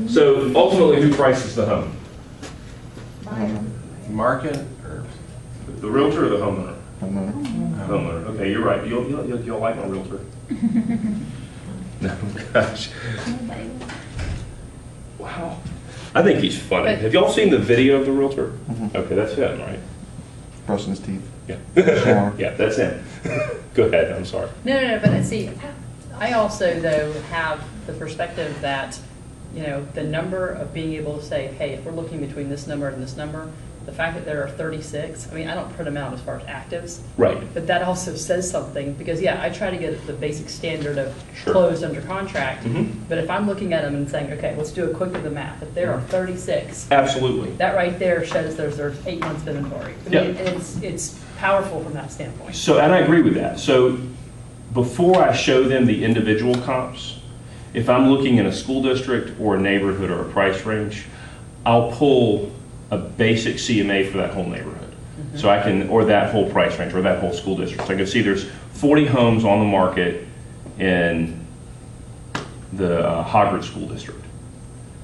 So ultimately, who prices the home? Market or The realtor or the homeowner? Homeowner. Homeowner. Okay, you're right. You'll like my realtor. No, gosh. Wow. I think he's funny. Have y'all seen the video of the realtor? Okay, that's him, right? Brushing his teeth. Yeah. Sure. Yeah, that's him. Go ahead. I'm sorry. No, but see, I also, though, have the perspective that, the number of being able to say, hey, if we're looking between this number and this number, the fact that there are 36, I mean, I don't print them out as far as actives. Right. But that also says something, because, yeah, I try to get the basic standard of Sure. closed under contract. Mhm. But if I'm looking at them and saying, okay, let's do a quick of the math. If there are 36, Absolutely. that right there shows there's 8 months of inventory. I mean, it's powerful from that standpoint. So, and I agree with that. So before I show them the individual comps, if I'm looking in a school district or a neighborhood or a price range, I'll pull a basic CMA for that whole neighborhood. So I can, or that whole price range, or that whole school district. So I can see there's 40 homes on the market in the Hoggard School District.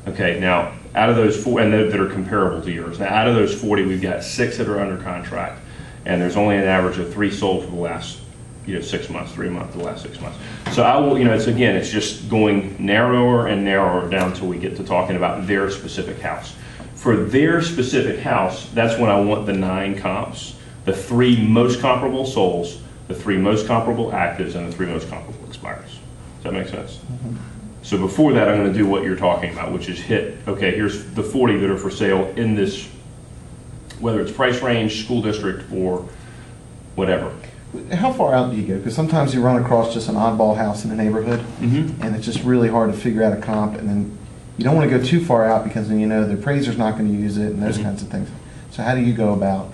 Okay, now out of those four, and that are comparable to yours, now out of those 40, we've got 6 that are under contract, and there's only an average of 3 sold for the last 6 months, 3 months, the last 6 months. So I will, it's just going narrower and narrower down till we get to talking about their specific house. For their specific house, that's when I want the 9 comps, the 3 most comparable solds, the 3 most comparable actives, and the 3 most comparable expires. Does that make sense? Mm-hmm. So before that, I'm going to do what you're talking about, which is hit, okay, here's the 40 that are for sale in this, whether it's price range, school district, or whatever. How far out do you go? Because sometimes you run across just an oddball house in a neighborhood, and it's just really hard to figure out a comp, and then you don't want to go too far out because then the appraiser's not going to use it and those kinds of things. So how do you go about?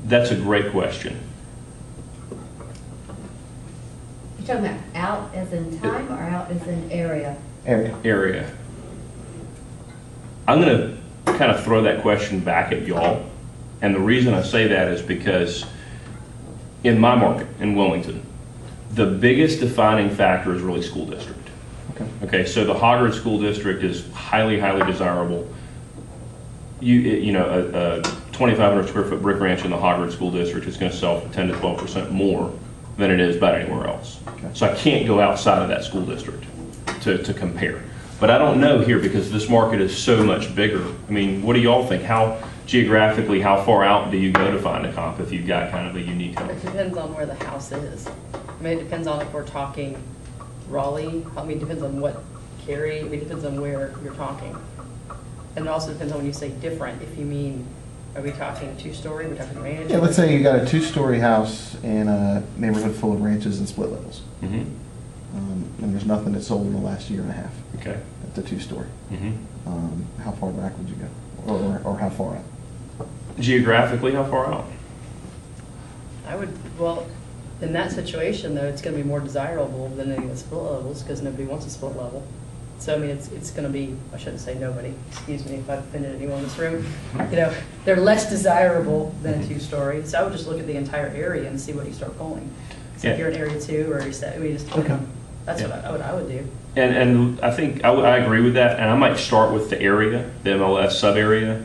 That's a great question. You're talking about out as in time or out as in area? Area. I'm going to kind of throw that question back at y'all. And the reason I say that is because in my market, in Wilmington, the biggest defining factor is really school district. Okay, so the Hoggard School District is highly, highly desirable. A 2,500 square foot brick ranch in the Hoggard School District is going to sell for 10 to 12% more than it is about anywhere else. Okay. So I can't go outside of that school district to compare. But I don't know here because this market is so much bigger. I mean, what do y'all think? Geographically, how far out do you go to find a comp if you've got kind of a unique home? It depends on where the house is. I mean, it depends on if we're talking Raleigh. I mean, it depends on what Cary. I mean, it depends on where you're talking. And it also depends on when you say different. If you mean, are we talking 2-story? We're talking ranch? Yeah, let's say you got a 2-story house in a neighborhood full of ranches and split levels. Mm-hmm. And there's nothing that's sold in the last year and a half. Okay. At the 2-story. Mm-hmm. How far back would you go? Or how far out? Geographically, how far out? Well, in that situation, though, it's going to be more desirable than any of the split levels because nobody wants a split level. So, I mean, it's going to be, I shouldn't say nobody, excuse me if I've offended anyone in this room. They're less desirable than a 2-story. So I would just look at the entire area and see what you start pulling. So if you're in area 2 or that's what I would do. And I think I agree with that. And I might start with the area, the MLS sub area,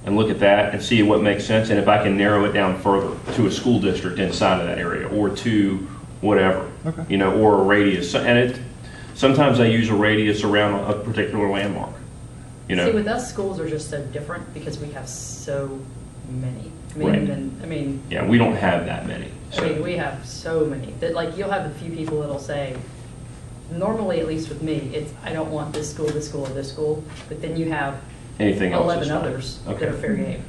and look at that and see what makes sense. And if I can narrow it down further to a school district inside of that area or to whatever, or a radius. And sometimes I use a radius around a particular landmark. See, with us, schools are just so different because we have so many. Yeah, we don't have that many. So. I mean, we have so many that you'll have a few people that'll say, normally, at least with me, it's I don't want this school, this school, or this school. But then you have anything 11 others that are fair game.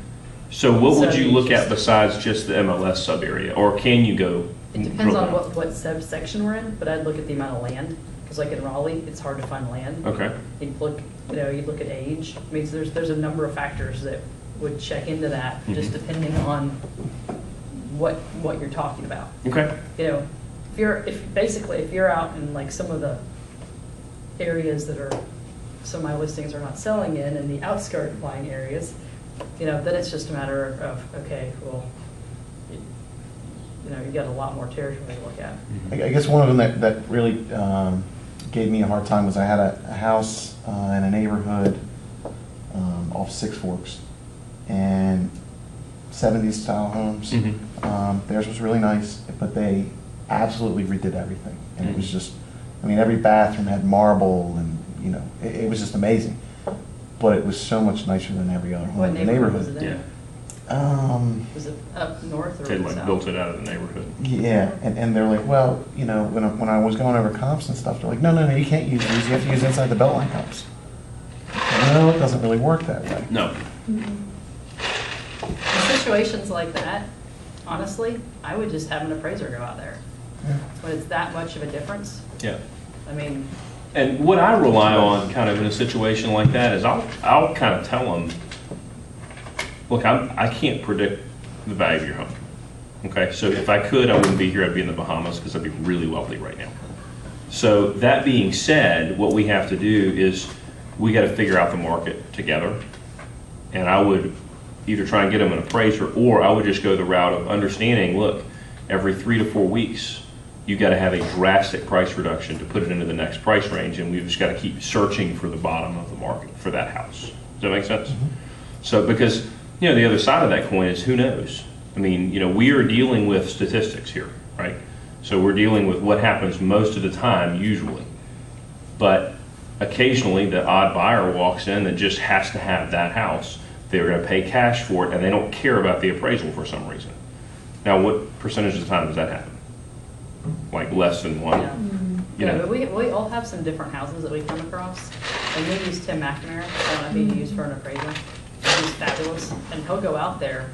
So what would you look at besides just the MLS sub area, or can you go? It depends on what subsection we're in, but I'd look at the amount of land because, like in Raleigh, it's hard to find land. Okay. You'd look at age. I mean, there's a number of factors that would check into that, just depending on what you're talking about. Okay. If you're out in some of the areas that are some of my listings are not selling in the outskirt lying areas, then it's just a matter of okay, well, you got a lot more territory to look at. I guess one of them that really gave me a hard time was I had a house in a neighborhood off Six Forks, and 70s style homes. Theirs was really nice, but they absolutely redid everything, and it was just, I mean, every bathroom had marble, and you know, it was just amazing. But it was so much nicer than every other home What in the neighborhood neighborhood. was it in? Yeah. Was it up north or They like south? built it out of the neighborhood. Yeah, and they're like, well, you know, when I was going over comps and stuff, they're like, no, you can't use these. You have to use inside the Beltline comps. No, it doesn't really work that way. No. In situations like that, honestly, I would just have an appraiser go out there. Yeah. When it's that much of a difference, Yeah. I mean, And what I rely on kind of in a situation like that is I'll kind of tell them, look, I can't predict the value of your home. Okay, so if I could, I wouldn't be here. I'd be in the Bahamas because I'd be really wealthy right now. So that being said, what we have to do is we got to figure out the market together. And I would either try and get them an appraiser, or I would just go the route of understanding, look, every 3 to 4 weeks, you got to have a drastic price reduction to put it into the next price range, and we've just got to keep searching for the bottom of the market for that house. Does that make sense? So, because, you know, the other side of that coin is who knows? I mean, you know, we are dealing with statistics here, right? So we're dealing with what happens most of the time, usually. But occasionally, the odd buyer walks in that just has to have that house. They're going to pay cash for it, and they don't care about the appraisal for some reason. Now, what percentage of the time does that happen? Like less than one? yeah. You Yeah, know? but we all have some different houses that we come across, and we use Tim McNamara, I don't know if you use for an appraisal. He's fabulous, and he'll go out there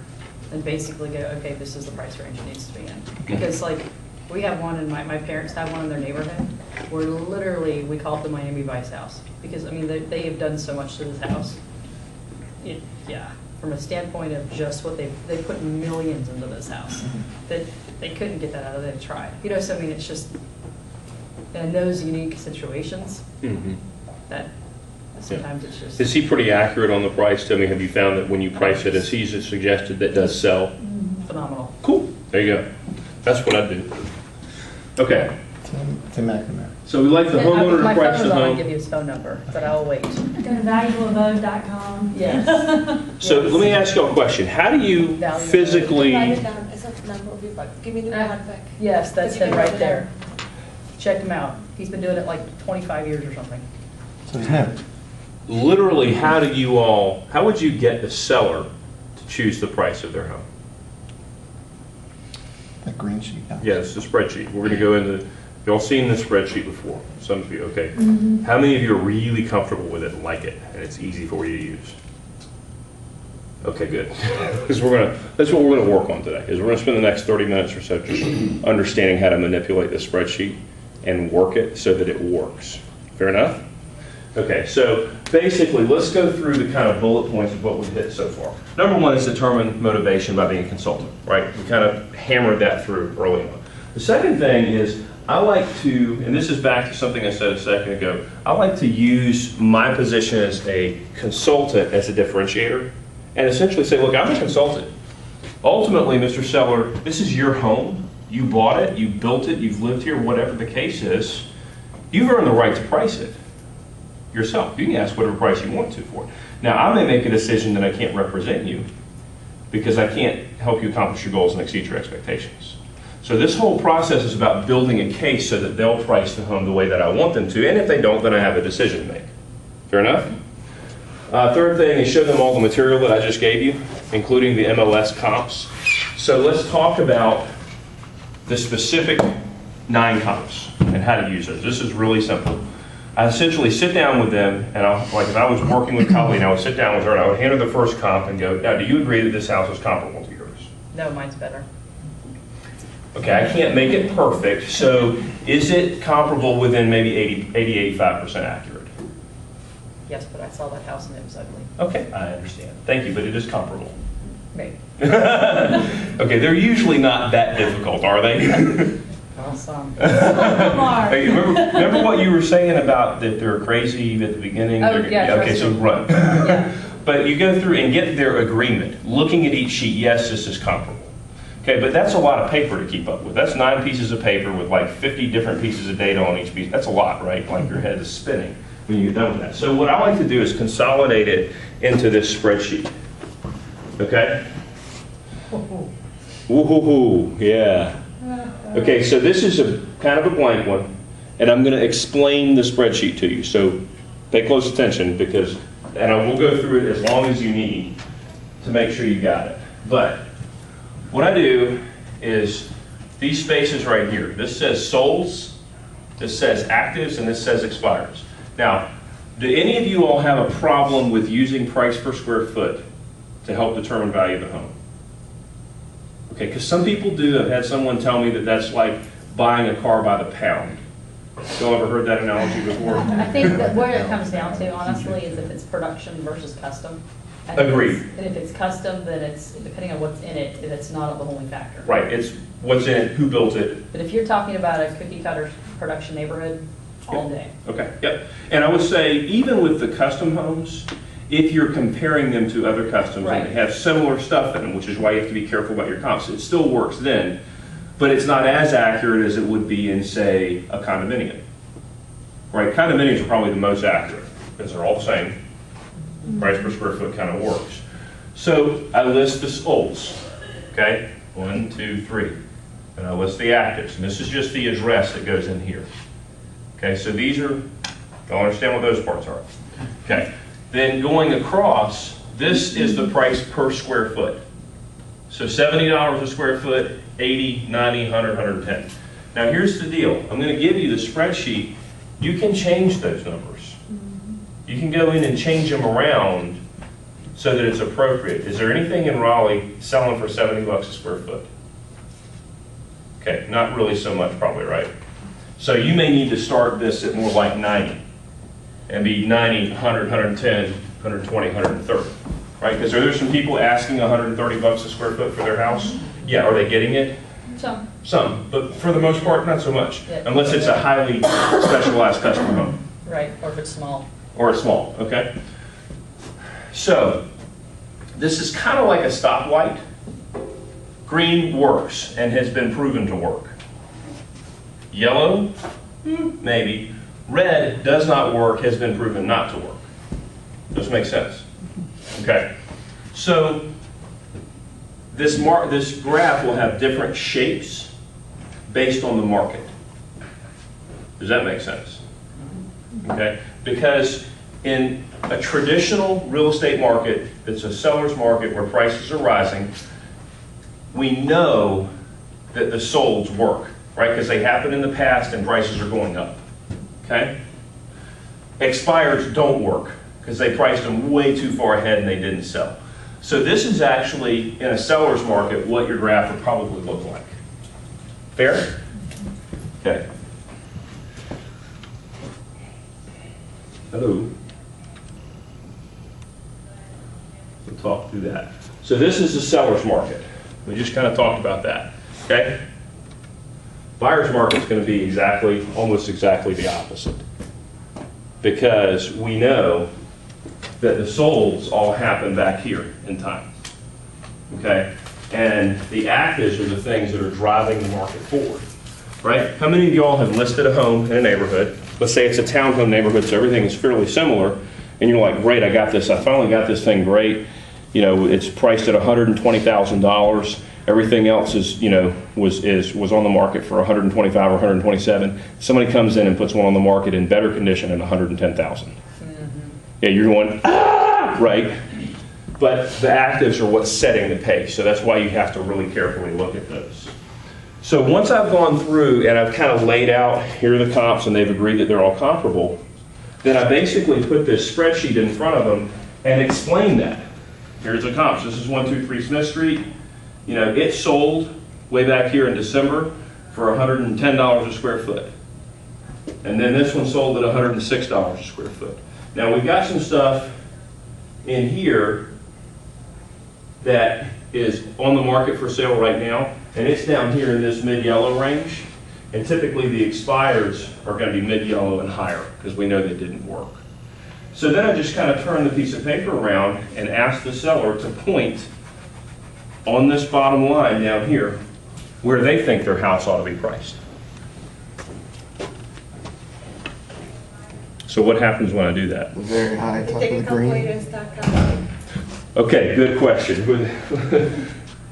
and basically go, okay, this is the price range it needs to be in. Because like, we have one, and my parents have one in their neighborhood, where literally, we call it the Miami Vice house. Because, I mean, they have done so much to this house. Yeah, from a standpoint of just what they put millions into this house, that they couldn't get that out of there, they tried. You know, so I mean, it's just, in those unique situations, that sometimes it's just. Is he pretty accurate on the price? I mean, have you found that when you price it as he's suggested, that does sell? Phenomenal. Cool. There you go. That's what I do. Okay. Tim McNamara. So we like the And homeowner my to price phone the is on, I'll home. give you his phone number, but I'll wait. Go to valuableabode.com. Yes. So let me ask you a question. How do you Value. physically, Write it down. It's a number of you, but give me the contact. Yes, that's If you him can right write it there. Check him out. He's been doing it like 25 years or something. So he's new. literally, how would you get the seller to choose the price of their home? That green sheet. Yeah, it's the spreadsheet. We're going to go into, y'all seen this spreadsheet before? Some of you, okay. How many of you are really comfortable with it and like it, and it's easy for you to use? Okay, good. Because that's what we're going to work on today, is we're going to spend the next 30 minutes or so just understanding how to manipulate the spreadsheet and work it so that it works. Fair enough? Okay, so basically, let's go through the kind of bullet points of what we've hit so far. Number one is determine motivation by being a consultant, right? We kind of hammered that through early on. The second thing is, I like to, and this is back to something I said a second ago, I like to use my position as a consultant as a differentiator and essentially say, look, I'm a consultant. Ultimately, Mr. Seller, this is your home. You bought it, you built it, you've lived here, whatever the case is. You've earned the right to price it yourself. You can ask whatever price you want to for it. Now, I may make a decision that I can't represent you because I can't help you accomplish your goals and exceed your expectations. So this whole process is about building a case so that they'll price the home the way that I want them to, and if they don't, then I have a decision to make. Fair enough? Third thing is show them all the material that I just gave you, including the MLS comps. So let's talk about the specific 9 comps and how to use those. This is really simple. I essentially sit down with them, and like if I was working with Colleen, I would sit down with her and I would hand her the first comp and go, now, do you agree that this house is comparable to yours? No, mine's better. Okay, I can't make it perfect, so is it comparable within maybe 80-85% accurate? Yes, but I saw that house and it was ugly. Okay, I understand. Thank you, but it is comparable. Maybe. Okay, they're usually not that difficult, are they? Awesome. Hey, remember what you were saying about that they're crazy at the beginning? Oh, yeah, Okay, trust so me. run. Yeah. But you go through and get their agreement, looking at each sheet, yes, this is comparable. Okay, but that's a lot of paper to keep up with. That's 9 pieces of paper with like 50 different pieces of data on each piece. That's a lot, right? Like your head is spinning when you get done with that. So what I like to do is consolidate it into this spreadsheet. Okay? Woohoo, yeah. Okay, so this is a kind of a blank one, and I'm going to explain the spreadsheet to you. So pay close attention because, and I will go through it as long as you need to make sure you got it. But what I do is these spaces right here. This says solds, this says actives, and this says expires. Now, do any of you all have a problem with using price per square foot to help determine value of the home? Okay, because some people do. I've had someone tell me that that's like buying a car by the pound. Y'all ever heard that analogy before? I think that where it comes down to, honestly, is if it's production versus custom. Agreed. And if it's custom, then it's, depending on what's in it, it's not the only factor. Right, it's what's in it, who built it. But if you're talking about a cookie cutter production neighborhood, all day. Okay, yep. And I would say, even with the custom homes, if you're comparing them to other customs and they have similar stuff in them, which is why you have to be careful about your comps, it still works then, but it's not as accurate as it would be in, say, a condominium. Right, condominiums are probably the most accurate because they're all the same. Price per square foot kind of works. So I list the solds, okay? 1, 2, 3. And I list the actives. And this is just the address that goes in here. Okay, so these are, y'all understand what those parts are. Okay, then going across, this is the price per square foot. So $70 a square foot, 80, 90, 100, 110. Now here's the deal. I'm going to give you the spreadsheet. You can change those numbers. You can go in and change them around so that it's appropriate. Is there anything in Raleigh selling for $70 a square foot? Okay, not really so much probably, right? So you may need to start this at more like 90 and be 90, 100, 110, 120, 130, right? Because are there some people asking $130 a square foot for their house? Yeah, are they getting it? Some. Some, but for the most part, not so much, Yeah. unless it's a highly specialized custom home. Right, or if it's small. Or a small, okay? So, this is kind of like a stoplight. Green works and has been proven to work. Yellow, maybe. Red does not work, has been proven not to work. Does this make sense? Okay. So, this graph will have different shapes based on the market. Does that make sense? Okay, because in a traditional real estate market, it's a seller's market where prices are rising, we know that the solds work, right? Because they happen in the past and prices are going up, okay? Expires don't work because they priced them way too far ahead and they didn't sell. So this is actually, in a seller's market, what your graph would probably look like. Fair? Okay. Hello. We'll talk through that. So this is the seller's market. We just kind of talked about that. Okay? Buyer's market is going to be almost exactly the opposite. Because we know that the solds all happen back here in time. Okay? And the actives are the things that are driving the market forward. Right? How many of y'all have listed a home in a neighborhood? Let's say it's a townhome neighborhood, so everything is fairly similar, and you're like, great, I got this. I finally got this thing great. You know, it's priced at $120,000. Everything else is, you know, was on the market for $125 or $127. Somebody comes in and puts one on the market in better condition at $110,000. Yeah, you're going, ah, right? But the actives are what's setting the pace, so that's why you have to really carefully look at those. So once I've gone through and I've kind of laid out, here are the comps, and they've agreed that they're all comparable, then I basically put this spreadsheet in front of them and explain that. Here's the comps. This is 123 Smith Street. You know, it sold way back here in December for $110 a square foot. And then this one sold at $106 a square foot. Now we've got some stuff in here that is on the market for sale right now, and it's down here in this mid-yellow range. And typically the expires are going to be mid-yellow and higher because we know they didn't work. So then I just kind of turn the piece of paper around and ask the seller to point on this bottom line down here where they think their house ought to be priced. So what happens when I do that? Very high, top Take of a the green. calculator and start counting. Okay, good question.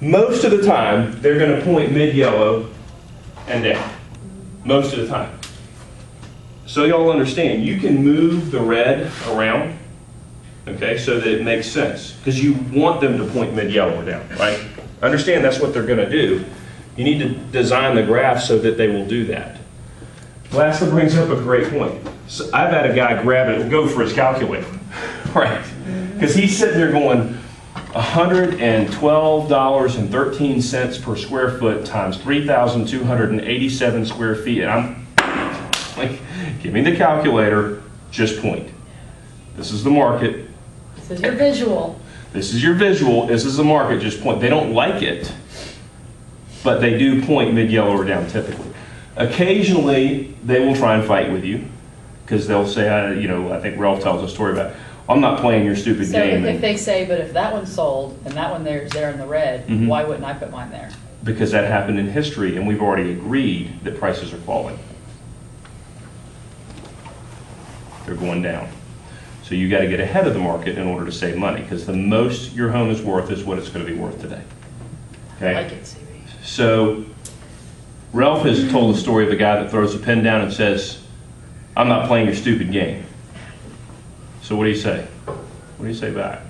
Most of the time, they're going to point mid-yellow and down. Most of the time. So y'all understand, you can move the red around, okay, so that it makes sense. Because you want them to point mid-yellow or down, right? Understand that's what they're going to do. You need to design the graph so that they will do that. Lastly brings up a great point. So I've had a guy grab it and go for his calculator, right? Because he's sitting there going, $112.13 per square foot times 3,287 square feet. And I'm like, give me the calculator, just point. This is the market. This is your visual. This is your visual. This is the market, just point. They don't like it, but they do point mid-yellow or down typically. Occasionally, they will try and fight with you because they'll say, I think Ralph tells a story about, I'm not playing your stupid So game. if they say, but if that one's sold and that one there's there in the red, Mhm. why wouldn't I put mine there? Because that happened in history and we've already agreed that prices are falling. They're going down. So you got to get ahead of the market in order to save money because the most your home is worth is what it's going to be worth today. I Okay? like it, CB. So Ralph has told the story of the guy that throws a pen down and says, I'm not playing your stupid game. So what do you say? What do you say back?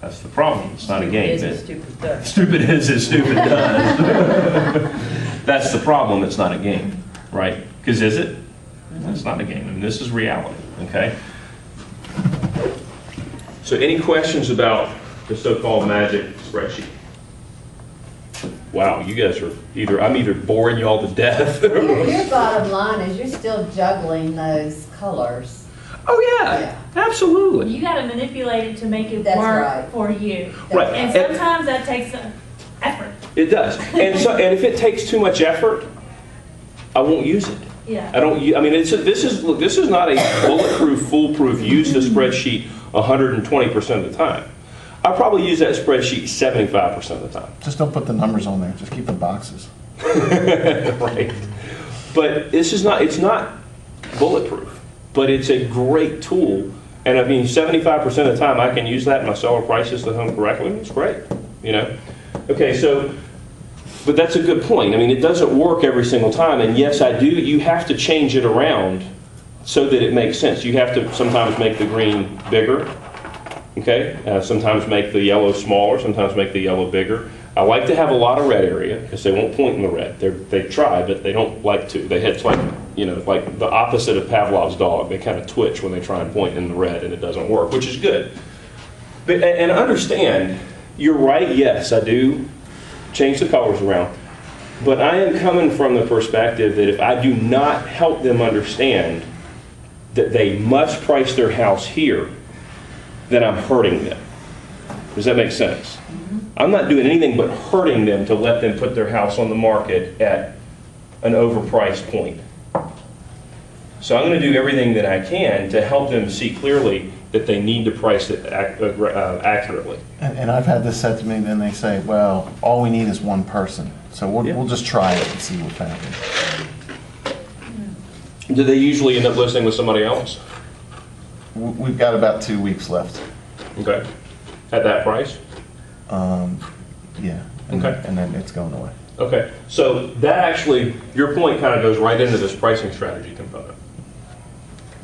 That's the problem. It's not a game. Is it stupid does. Stupid is as stupid does. That's the problem. It's not a game, right? Because is it? It's not a game. And this is reality, okay? So any questions about the so-called magic spreadsheet? Wow, you guys are I'm either boring y'all to death. Your bottom line is you're still juggling those colors. Oh yeah, absolutely. You gotta manipulate it to make it That's work right. for you. Right. And sometimes that takes effort. It does. And if it takes too much effort, I won't use it. Yeah. I don't. I mean, this is not a bulletproof, foolproof. Use the spreadsheet 120% of the time. I probably use that spreadsheet 75% of the time. Just don't put the numbers on there. Just keep the boxes. Right. But it's not bulletproof, but it's a great tool. And I mean, 75% of the time I can use that and my seller prices the home correctly. It's great, Okay, so, but that's a good point. I mean, it doesn't work every single time. And yes, you have to change it around so that it makes sense. You have to sometimes make the green bigger. Okay, sometimes make the yellow smaller, sometimes make the yellow bigger. I like to have a lot of red area because they won't point in the red. They try, but they don't like to. It's like the opposite of Pavlov's dog. They kind of twitch when they try and point in the red, and it doesn't work, which is good. But and understand, you're right. Yes, I do change the colors around, but I am coming from the perspective that if I do not help them understand that they must price their house here, then I'm hurting them. Does that make sense? Mm-hmm. I'm not doing anything but hurting them to let them put their house on the market at an overpriced point. So I'm going to do everything that I can to help them see clearly that they need to price it accurately. And I've had this said to me, then they say, well, all we need is one person. So we'll just try it and see what happens. Do they usually end up listing with somebody else? We've got about 2 weeks left. Okay. At that price? Yeah. Okay. And then it's going away. Okay. So that actually, your point kind of goes right into this pricing strategy component.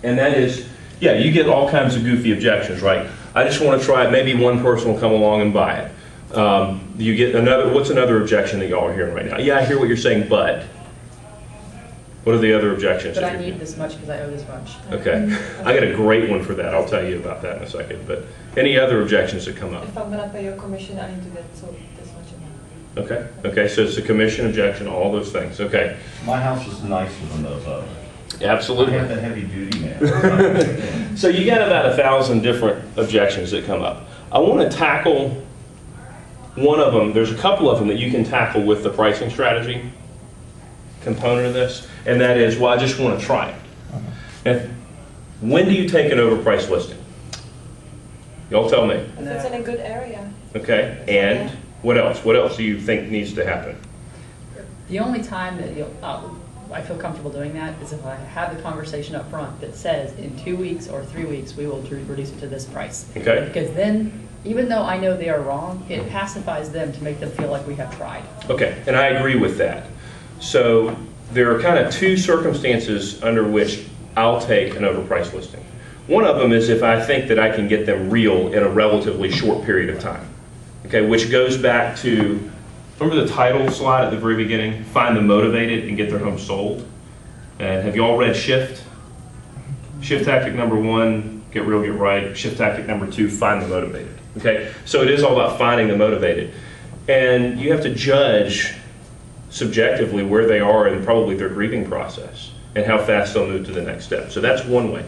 And that is, yeah, you get all kinds of goofy objections, right? I just want to try it. Maybe one person will come along and buy it. You get what's another objection that y'all are hearing right now? Yeah, I hear what you're saying, but what are the other objections? But that I you're need this much because I owe this much. Okay. I got a great one for that. I'll tell you about that in a second. But any other objections that come up? If I'm gonna pay your commission, I need to get this much amount. Okay. Okay. So it's a commission objection, all those things. Okay. My house is nicer than those others. I Absolutely. have the heavy duty now. So you got about 1,000 different objections that come up. I want to tackle one of them. There's a couple of them that you can tackle with the pricing strategy component of this, and that is, well, I just want to try it. And when do you take an overpriced listing? Y'all tell me. If it's in a good area. Okay, and What else? What else do you think needs to happen? The only time that I feel comfortable doing that is if I have the conversation up front that says in 2 weeks or 3 weeks, we will reduce it to this price. Okay. Because then, even though I know they are wrong, it pacifies them to make them feel like we have tried. Okay, and I agree with that. So there are kind of two circumstances under which I'll take an overpriced listing. One of them is if I think that I can get them real in a relatively short period of time. Okay, which goes back to, remember the title slide at the very beginning? Find the motivated and get their home sold. And have you all read Shift? Shift tactic number 1, get real, get right. Shift tactic number 2, find the motivated. Okay, so it is all about finding the motivated. And you have to judge subjectively where they are in probably their grieving process and how fast they'll move to the next step. So that's one way.